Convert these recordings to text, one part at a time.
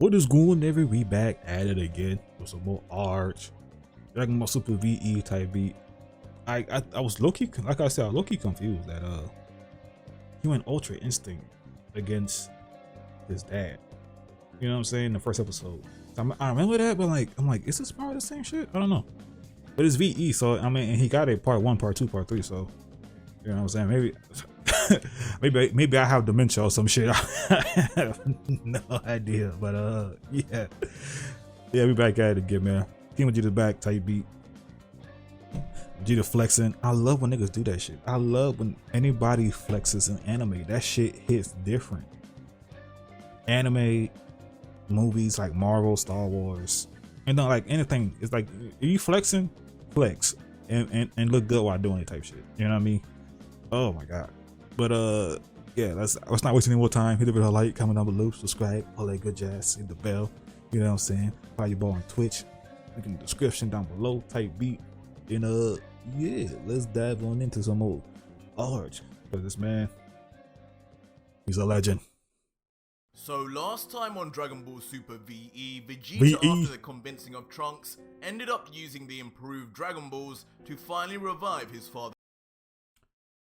What is going every we back at it again with some more Arch Dragon Ball Super VE type beat. I was low-key, like I said, I was low-key confused that he went Ultra Instinct against his dad. You know what I'm saying? The first episode. I remember that, but I'm like, is this part of the same shit? I don't know. But it's VE, so I mean, and he got it part 1, part 2, part 3, so you know what I'm saying? Maybe I have dementia or some shit. I have no idea, but yeah, we back at it again, man. Team Vegeta back type beat. Vegeta flexing. I love when niggas do that shit. I love when anybody flexes in anime. That shit hits different. Anime, movies like Marvel, Star Wars, and not like anything. It's like if you flexing, flex and look good while doing it type shit. You know what I mean? Oh my god. But yeah, let's not waste any more time. Hit the video, like, comment down below, subscribe, all that good jazz, hit the bell. You know what I'm saying? Follow your boy on Twitch. Link in the description down below. Type beat. And yeah, let's dive on into some more Arch. Cause this man, he's a legend. So last time on Dragon Ball Super VE, Vegeta, after the convincing of Trunks, ended up using the improved Dragon Balls to finally revive his father.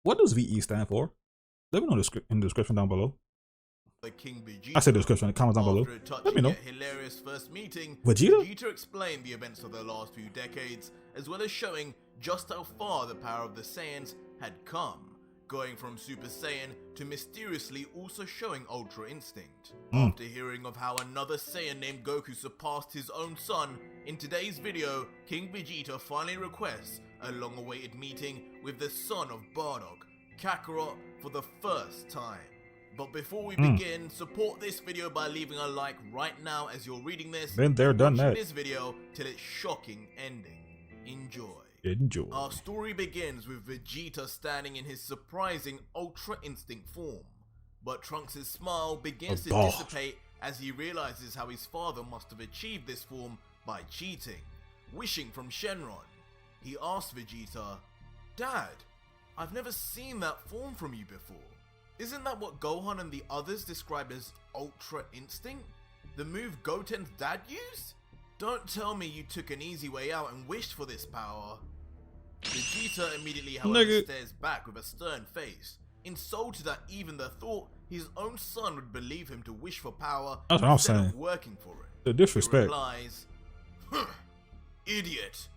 What does VE stand for? Let me know in the description down below. King Vegeta. I said the description in the comments down below. Let me know. Hilarious first meeting, Vegeta explained the events of the last few decades, as well as showing just how far the power of the Saiyans had come, going from Super Saiyan to mysteriously also showing Ultra Instinct. After hearing of how another Saiyan named Goku surpassed his own son, in today's video, King Vegeta finally requests a long-awaited meeting with the son of Bardock, Kakarot, for the first time. But before we begin, support this video by leaving a like right now as you're reading this. Then they're done that. This video till its shocking ending. Enjoy. Enjoy. Our story begins with Vegeta standing in his surprising Ultra Instinct form. But Trunks' smile begins to dissipate as he realizes how his father must have achieved this form by cheating, wishing from Shenron. He asks Vegeta, "Dad, I've never seen that form from you before. Isn't that what Gohan and the others describe as Ultra Instinct? The move Goten's dad used? Don't tell me you took an easy way out and wished for this power." Vegeta immediately, however, stares back with a stern face, insulted that even the thought his own son would believe him to wish for power instead of working for it. The disrespect. He replies, "Idiot.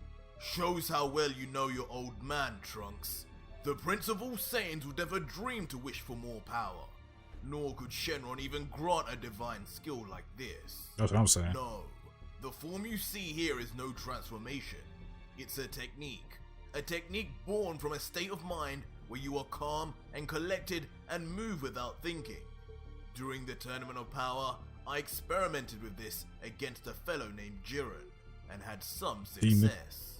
Shows how well you know your old man, Trunks. The Prince of all Saiyans would never dream to wish for more power. Nor could Shenron even grant a divine skill like this. That's what I'm saying. No, the form you see here is no transformation. It's a technique. A technique born from a state of mind where you are calm and collected and move without thinking. During the Tournament of Power, I experimented with this against a fellow named Jiren and had some success.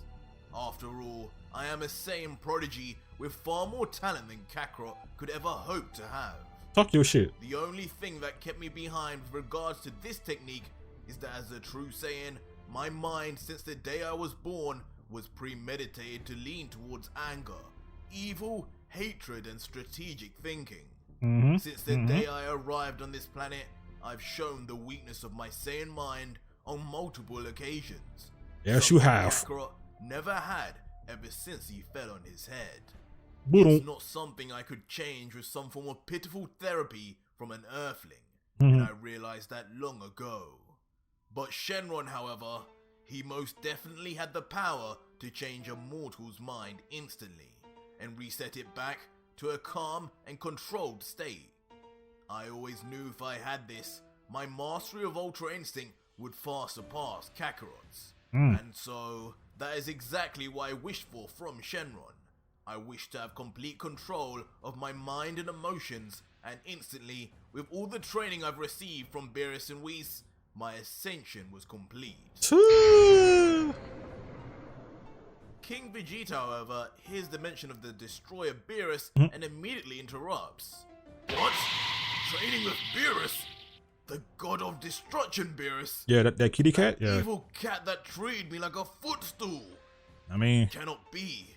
After all, I am a Saiyan prodigy with far more talent than Kakarot could ever hope to have. Talk your shit. The only thing that kept me behind with regards to this technique is that as a true Saiyan, my mind since the day I was born was premeditated to lean towards anger, evil, hatred, and strategic thinking. Since the day I arrived on this planet, I've shown the weakness of my Saiyan mind on multiple occasions. Yes, you have. Kakarot never had ever since he fell on his head. It's not something I could change with some form of pitiful therapy from an earthling, and I realized that long ago. But Shenron, however, he most definitely had the power to change a mortal's mind instantly, and reset it back to a calm and controlled state. I always knew if I had this, my mastery of Ultra Instinct would far surpass Kakarot's. And so, that is exactly what I wished for from Shenron. I wished to have complete control of my mind and emotions, and instantly, with all the training I've received from Beerus and Whis, my ascension was complete. King Vegeta, however, hears the mention of the destroyer Beerus and immediately interrupts. What? Training with Beerus? The god of destruction, Beerus? Yeah, that kitty cat? Yeah. Evil cat that treated me like a footstool. I mean, cannot be.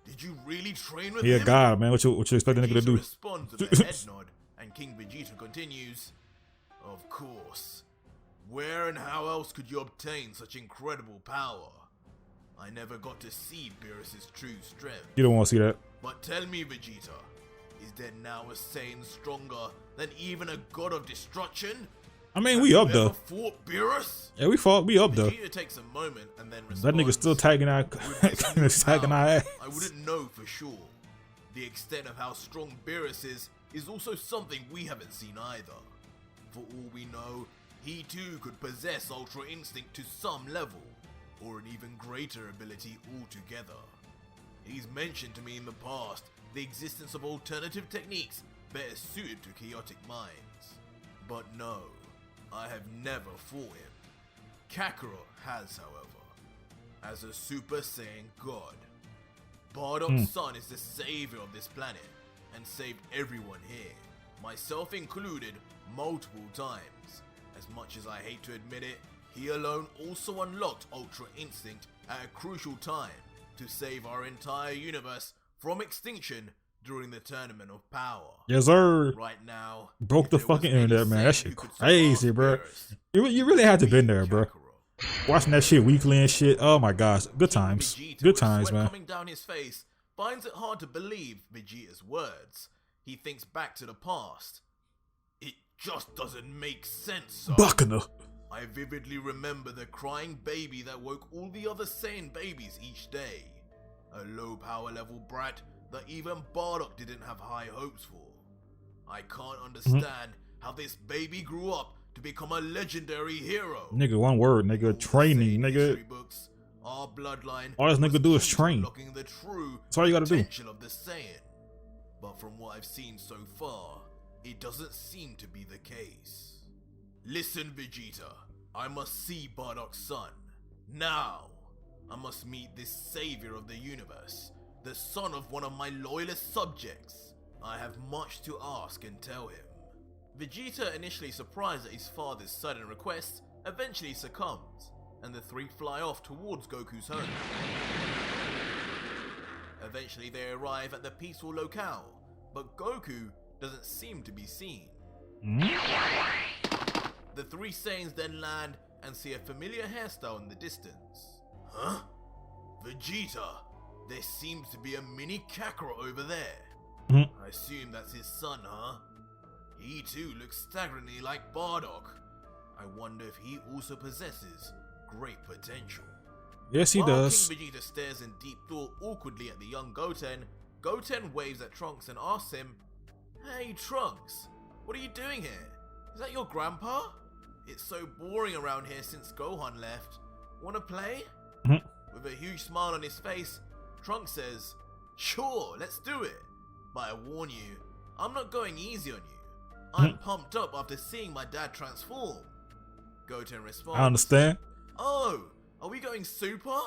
Did you really train with he him? a god, man. What you expect a nigga to do? Responds with a head nod, and King Vegeta continues. Of course. Where and how else could you obtain such incredible power? I never got to see Beerus's true strength. You don't want to see that. But tell me, Vegeta, is there now a Saiyan stronger than even a god of destruction? I mean, we up though. Fought Beerus? Yeah, we up though. Vegeta takes a moment and then responds, That nigga still tagging our tagging our ass. I wouldn't know for sure. The extent of how strong Beerus is also something we haven't seen either. For all we know, he too could possess Ultra Instinct to some level, or an even greater ability altogether. He's mentioned to me in the past the existence of alternative techniques better suited to chaotic minds. But no, I have never fought him. Kakarot has, however, as a Super Saiyan God. Bardock's son is the savior of this planet, and saved everyone here, myself included, multiple times. As much as I hate to admit it, he alone also unlocked Ultra Instinct at a crucial time to save our entire universe from extinction during the Tournament of Power. Yes, sir. Right now, broke the fucking internet, man. That shit crazy, bro. You really had to been there, bro. Watching that shit weekly and shit. Oh my gosh, good times. Good times, man. Coming down his face, finds it hard to believe Vegeta's words. He thinks back to the past. It just doesn't make sense, son. Buckner. I vividly remember the crying baby that woke all the other Saiyan babies each day. A low power level brat that even Bardock didn't have high hopes for. I can't understand how this baby grew up to become a legendary hero. Nigga, one word, nigga. Training, nigga. Books, our bloodline all this nigga do is train. The true That's all you gotta do. Of the Saiyan. But from what I've seen so far, it doesn't seem to be the case. Listen, Vegeta, I must see Bardock's son. Now, I must meet this savior of the universe, the son of one of my loyalist subjects. I have much to ask and tell him. Vegeta, initially surprised at his father's sudden request, eventually succumbs, and the three fly off towards Goku's home. Eventually they arrive at the peaceful locale, but Goku doesn't seem to be seen. The three Saiyans then land and see a familiar hairstyle in the distance. Huh? Vegeta, there seems to be a mini Kakarot over there. I assume that's his son, huh? He too looks staggeringly like Bardock. I wonder if he also possesses great potential. Yes, he does. King Vegeta stares in deep thought awkwardly at the young Goten, Goten waves at Trunks and asks him, "Hey Trunks, what are you doing here? Is that your grandpa? It's so boring around here since Gohan left. Wanna play?" With a huge smile on his face, Trunks says, "Sure, let's do it. But I warn you, I'm not going easy on you. I'm pumped up after seeing my dad transform." Goten responds, I understand. "Oh, are we going super?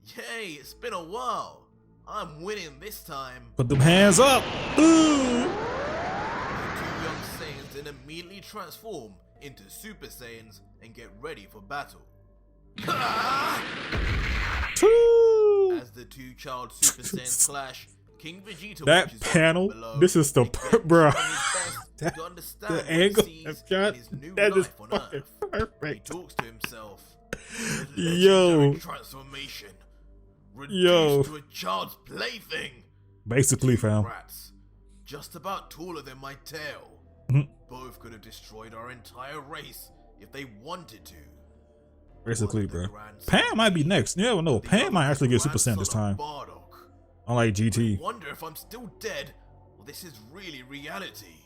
Yay, it's been a while. I'm winning this time." Put them hands up. Ooh. The two young Saiyans then immediately transform into Super Saiyans and get ready for battle. As the two child Super Saiyans clash, King Vegeta that panel, below, this is the bro. The angle of shot, that is fucking perfect. He talks to himself. Yo, transformation, yo, to a child's plaything. Basically, fam. Rats, just about taller than my tail. Both could have destroyed our entire race if they wanted to. Basically, bro. Pan might be next. You never know. Pan might actually get Super Saiyan this time. Unlike GT. I wonder if I'm still dead, or this is really reality.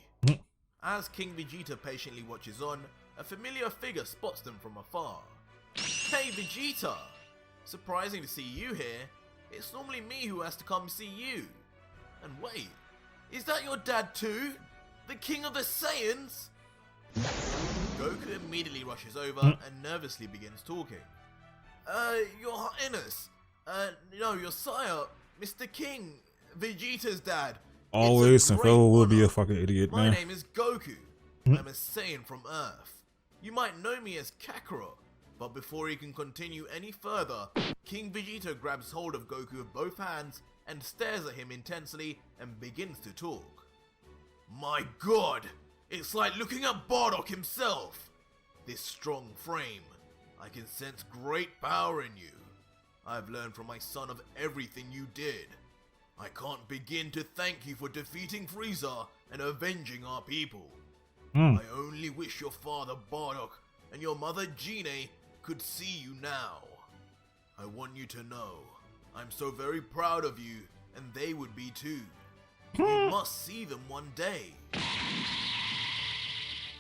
As King Vegeta patiently watches on, a familiar figure spots them from afar. "Hey Vegeta! Surprising to see you here. It's normally me who has to come see you. And wait, is that your dad too? The King of the Saiyans?" Goku immediately rushes over and nervously begins talking. Your Highness, no, your sire, Mr. King, Vegeta's dad. Always and forever will be a fucking idiot, man. My name is Goku. I'm a Saiyan from Earth. You might know me as Kakarot, but before he can continue any further, King Vegeta grabs hold of Goku with both hands and stares at him intensely and begins to talk. "My god, it's like looking at Bardock himself. this strong frame. I can sense great power in you. I've learned from my son of everything you did. I can't begin to thank you for defeating Frieza and avenging our people. I only wish your father Bardock and your mother Gine could see you now. I want you to know, I'm so very proud of you, and they would be too. You must see them one day.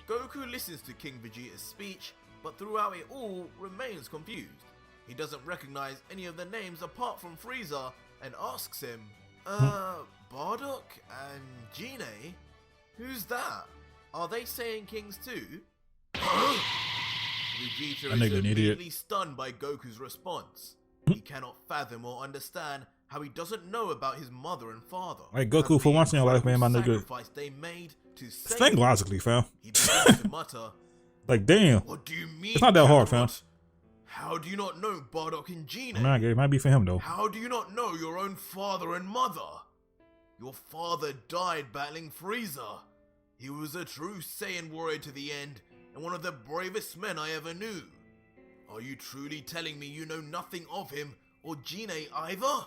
Goku listens to King Vegeta's speech, but throughout it all remains confused. He doesn't recognize any of the names apart from Frieza and asks him, Bardock and Gine? Who's that? Are they Saiyan Kings too? Vegeta is immediately stunned by Goku's response. He cannot fathom or understand how he doesn't know about his mother and father. Hey Goku, for once in your life, man, my nigga. They made to think logically, fam. He begins to mutter, like, damn. What do you mean? It's not that hard, fam. How do you not know Bardock and Gine? Nah, it might be for him though. How do you not know your own father and mother? Your father died battling Frieza. He was a true Saiyan warrior to the end, and one of the bravest men I ever knew. Are you truly telling me you know nothing of him or Gine either?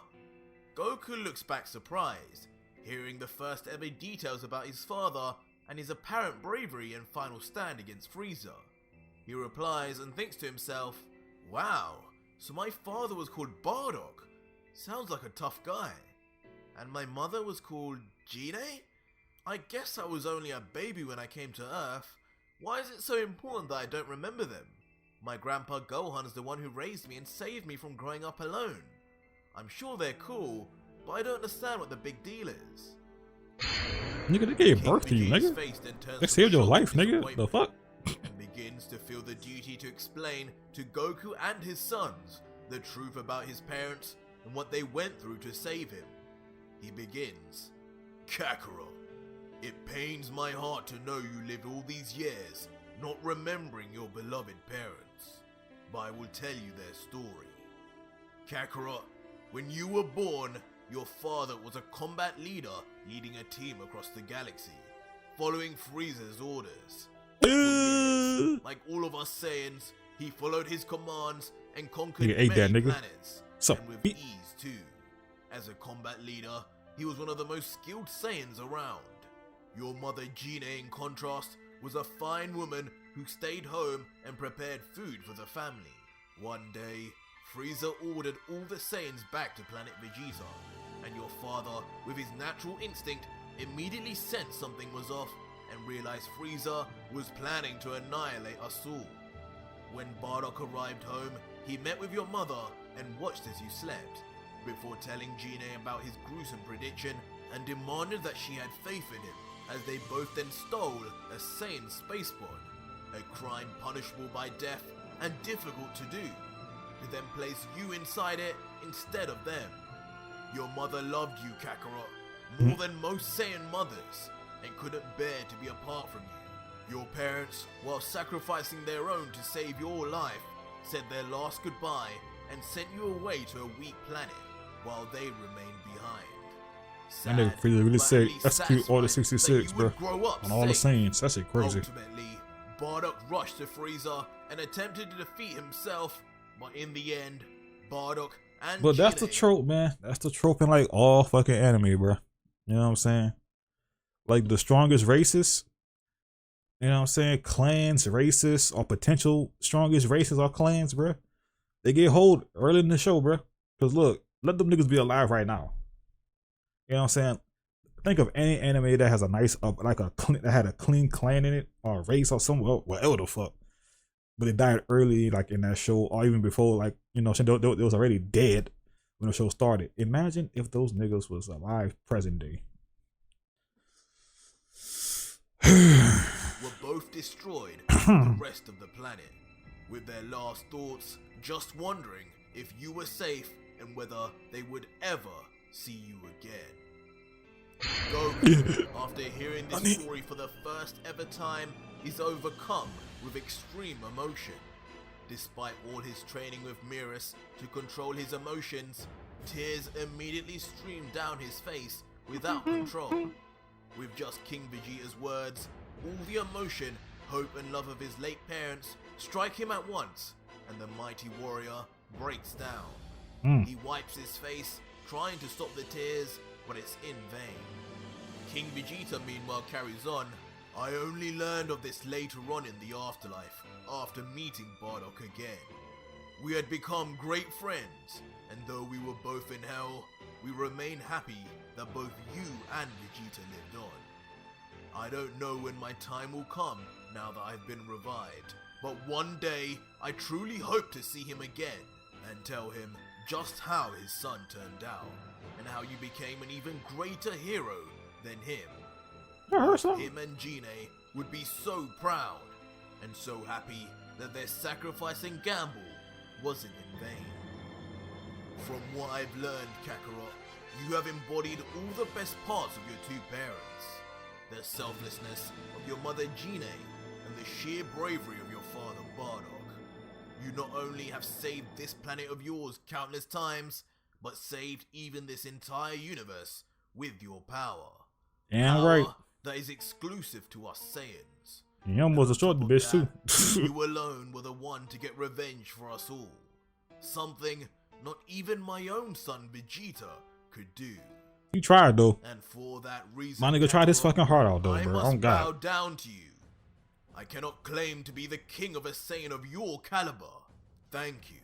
Goku looks back surprised, hearing the first ever details about his father and his apparent bravery and final stand against Frieza. He replies and thinks to himself, wow, so my father was called Bardock. Sounds like a tough guy. And my mother was called Gine? I guess I was only a baby when I came to Earth. Why is it so important that I don't remember them? My grandpa Gohan is the one who raised me and saved me from growing up alone. I'm sure they're cool, but I don't understand what the big deal is. Nigga, they gave birth to you, nigga. They saved your life, nigga. The fuck? And begins to feel the duty to explain to Goku and his sons the truth about his parents and what they went through to save him. He begins, Kakarot, it pains my heart to know you lived all these years not remembering your beloved parents, but I will tell you their story. Kakarot, when you were born, your father was a combat leader leading a team across the galaxy, following Frieza's orders. Like all of us Saiyans, he followed his commands and conquered many planets, and with ease too. As a combat leader, he was one of the most skilled Saiyans around. Your mother Gine, in contrast, was a fine woman who stayed home and prepared food for the family. One day, Frieza ordered all the Saiyans back to planet Vegeta, and your father, with his natural instinct, immediately sensed something was off and realized Frieza was planning to annihilate us all. When Bardock arrived home, he met with your mother and watched as you slept, before telling Gine about his gruesome prediction and demanded that she had faith in him, as they both then stole a Saiyan space pod, a crime punishable by death and difficult to do, to then place you inside it instead of them. Your mother loved you, Kakarot, more than most Saiyan mothers, and couldn't bear to be apart from you. Your parents, while sacrificing their own to save your life, said their last goodbye and sent you away to a weak planet, while they remained behind. That nigga Frieza really said execute all the 66, bro. On all the scenes. That shit crazy. Ultimately, Bardock rushed to Frieza and attempted to defeat himself, but in the end, Bardock and But that's the trope, man. That's the trope in like all fucking anime, bro. You know what I'm saying? Like the strongest races, you know what I'm saying? Clans, races, or potential strongest races or clans, bro. They get hold early in the show, bro. Cause look, let them niggas be alive right now. You know what I'm saying? Think of any anime that has a nice, like a clean, that had a clean clan in it, or a race, or some, whatever the fuck. But it died early, like in that show, or even before, like, you know, they was already dead when the show started. Imagine if those niggas was alive present day. Were both destroyed the rest of the planet, with their last thoughts just wondering if you were safe and whether they would ever see you again. Goku, after hearing this story for the first ever time, is overcome with extreme emotion. Despite all his training with Mirrors to control his emotions, tears immediately stream down his face without control. With just King Vegeta's words, all the emotion hope and love of his late parents strike him at once, and the mighty warrior breaks down. He wipes his face, trying to stop the tears, but it's in vain. King Vegeta meanwhile carries on. I only learned of this later on in the afterlife, after meeting Bardock again. We had become great friends, and though we were both in hell, we remain happy that both you and Vegeta lived on. I don't know when my time will come now that I've been revived, but one day I truly hope to see him again and tell him just how his son turned out and how you became an even greater hero than him. Him and Gine would be so proud and so happy that their sacrifice and gamble wasn't in vain. From what I've learned, Kakarot, you have embodied all the best parts of your two parents. The selflessness of your mother Gine and the sheer bravery of your father Bardock. You not only have saved this planet of yours countless times, but saved even this entire universe with your power. Damn right. That is exclusive to us Saiyans. You almost destroyed the bitch too. You alone were the one to get revenge for us all. Something not even my own son Vegeta could do. You tried though. And for that reason, My nigga tried his fucking heart out though, I bro. must Oh God. bow down to you. I cannot claim to be the king of a Saiyan of your caliber. Thank you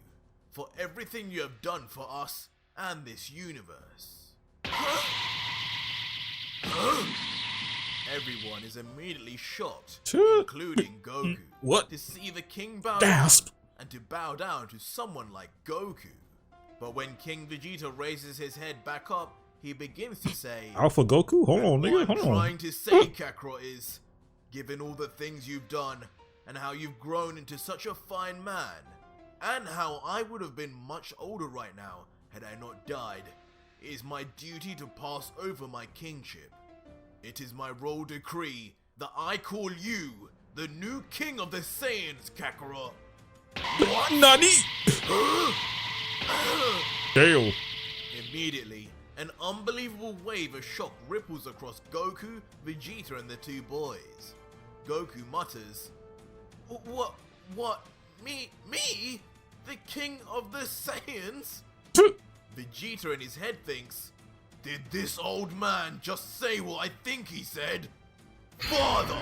for everything you have done for us and this universe. Everyone is immediately shocked, including Goku, What? to see the king bow Gasp. down and to bow down to someone like Goku. But when King Vegeta raises his head back up, he begins to say, Alpha Goku? Hold on, nigga. What I'm Hold on. trying to say, Kakarot, is, given all the things you've done, and how you've grown into such a fine man, and how I would have been much older right now had I not died, it is my duty to pass over my kingship. It is my royal decree that I call you the new king of the Saiyans, Kakarot. What? Nani? Damn. Immediately, an unbelievable wave of shock ripples across Goku, Vegeta, and the two boys. Goku mutters, What? Me? The king of the Saiyans? Vegeta in his head thinks, did this old man just say what I think he said? Father!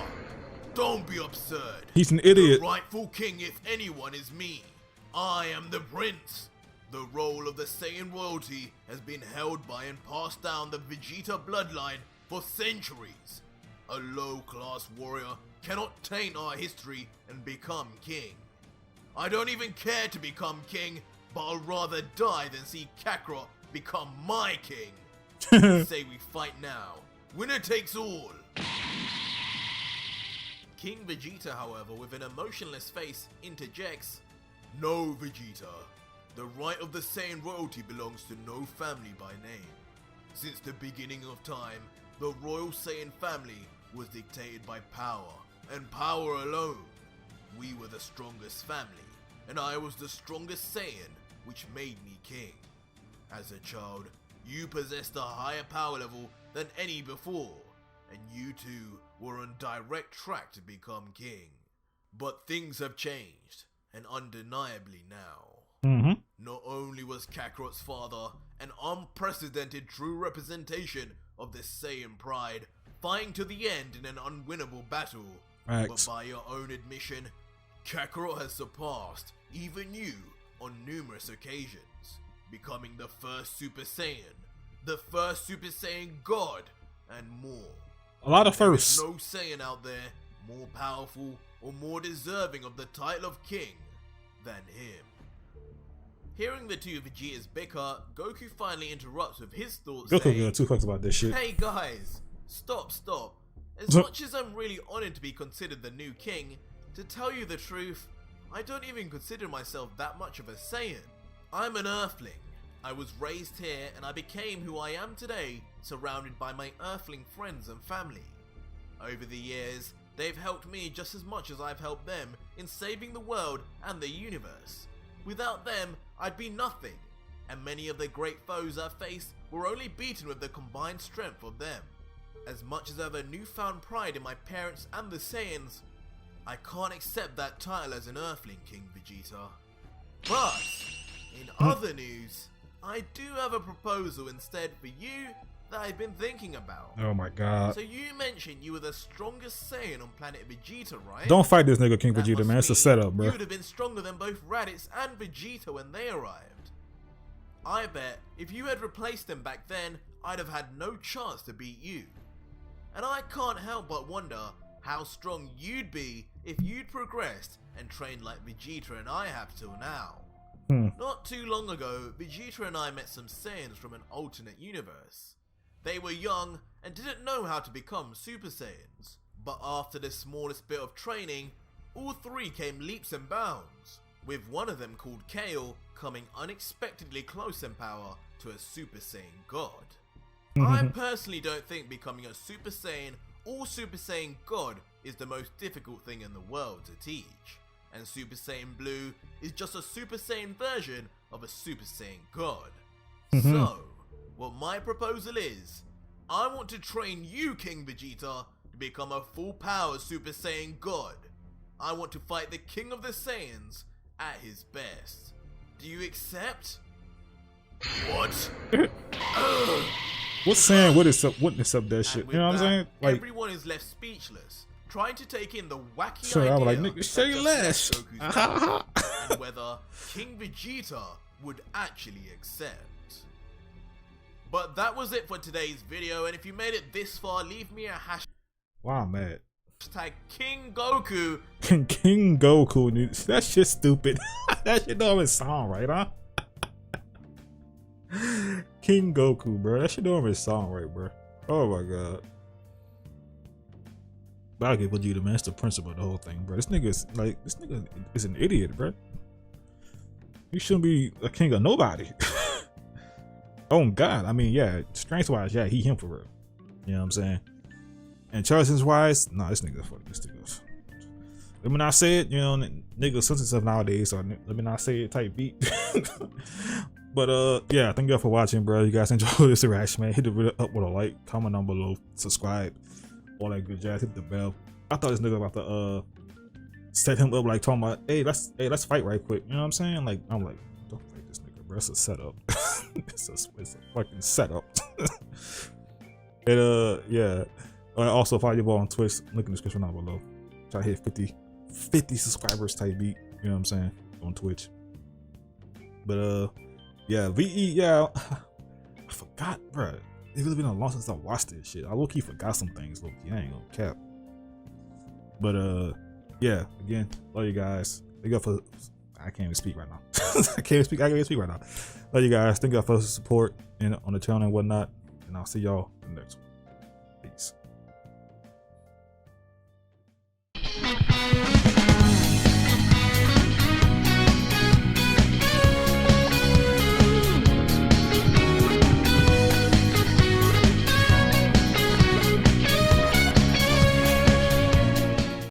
Don't be absurd. He's an idiot. The rightful king, if anyone, is me. I am the prince. The role of the Saiyan royalty has been held by and passed down the Vegeta bloodline for centuries. A low-class warrior cannot taint our history and become king. I don't even care to become king, but I'll rather die than see Kakarot become my king. Say we fight now. Winner takes all. King Vegeta, however, with an emotionless face, interjects, No, Vegeta. The right of the Saiyan royalty belongs to no family by name. Since the beginning of time, the royal Saiyan family was dictated by power, and power alone. We were the strongest family, and I was the strongest Saiyan, which made me king. As a child, you possessed a higher power level than any before, and you two were on direct track to become king. But things have changed, and undeniably now. Not only was Kakarot's father an unprecedented true representation of the Saiyan pride, fighting to the end in an unwinnable battle, but by your own admission, Kakarot has surpassed even you on numerous occasions, becoming the first Super Saiyan, the first Super Saiyan God, and more. A lot of firsts. There is no Saiyan out there more powerful or more deserving of the title of king than him. Hearing the two Vegetas bicker, Goku finally interrupts with his thoughts, Goku saying, got 2 fucks about this shit. Hey guys, stop. As much as I'm really honored to be considered the new king, to tell you the truth, I don't even consider myself that much of a Saiyan. I'm an Earthling. I was raised here and I became who I am today, surrounded by my Earthling friends and family. Over the years, they've helped me just as much as I've helped them in saving the world and the universe. Without them, I'd be nothing, and many of the great foes I've faced were only beaten with the combined strength of them. As much as I have a newfound pride in my parents and the Saiyans, I can't accept that title as an Earthling, King Vegeta. But, in other news, I do have a proposal instead for you that I've been thinking about. Oh my god. So you mentioned you were the strongest Saiyan on planet Vegeta, right? Don't fight this nigga King Vegeta, man. It's a setup, bro. You would have been stronger than both Raditz and Vegeta when they arrived. I bet if you had replaced them back then, I'd have had no chance to beat you. And I can't help but wonder how strong you'd be if you'd progressed and trained like Vegeta and I have till now. Not too long ago, Vegeta and I met some Saiyans from an alternate universe. They were young and didn't know how to become Super Saiyans, but after the smallest bit of training, all three came leaps and bounds, with one of them called Kale coming unexpectedly close in power to a Super Saiyan God. I personally don't think becoming a Super Saiyan or Super Saiyan God is the most difficult thing in the world to teach, and Super Saiyan Blue is just a Super Saiyan version of a Super Saiyan God. So, what my proposal is, I want to train you, King Vegeta, to become a full-power Super Saiyan God. I want to fight the King of the Saiyans at his best. Do you accept? What? What's saying what is up that shit? You know what I'm saying? Like, everyone is left speechless, trying to take in the wacky so idea I'm like, nigga, say less. And whether King Vegeta would actually accept. But that was it for today's video, and if you made it this far, leave me a hashtag. Wow, I'm mad. King Goku. King Goku, dude. That shit's stupid. That shit don't even sound right, huh? King Goku, bro. That shit don't even sound right, bro. Oh my god. But I'll give Vegeta, man. That's the principle of the whole thing, bro. This nigga is an idiot, bro. He shouldn't be a king of nobody. Oh god. I mean, yeah, strength wise, yeah, he him for real. You know what I'm saying? And intelligence wise, nah, this nigga fuck this nigga. Let me not say it, you know, niggas sensitive nowadays, so let me not say it type beat. But yeah, thank y'all for watching, bro. You guys enjoy this reaction, man. Hit the video up with a like, comment down below, subscribe, all that good jazz. Hit the bell. I thought this nigga about to set him up, like talking about, hey, let's fight right quick. You know what I'm saying? Like, I'm like, don't fight this nigga, bro. It's a setup. it's a fucking setup. And yeah. Also follow your boy on Twitch. Link in the description down below. Try to hit 50 subscribers type beat. You know what I'm saying? On Twitch. But yeah, VE, yeah. I forgot, bro. It's really been a long since I watched this shit. I low-key forgot some things, low-key. I ain't gonna cap. But yeah, again, love you guys. Thank you for I can't even speak right now. I can't even speak right now. Love you guys. Thank you for the support and on the channel and whatnot. And I'll see y'all in the next one.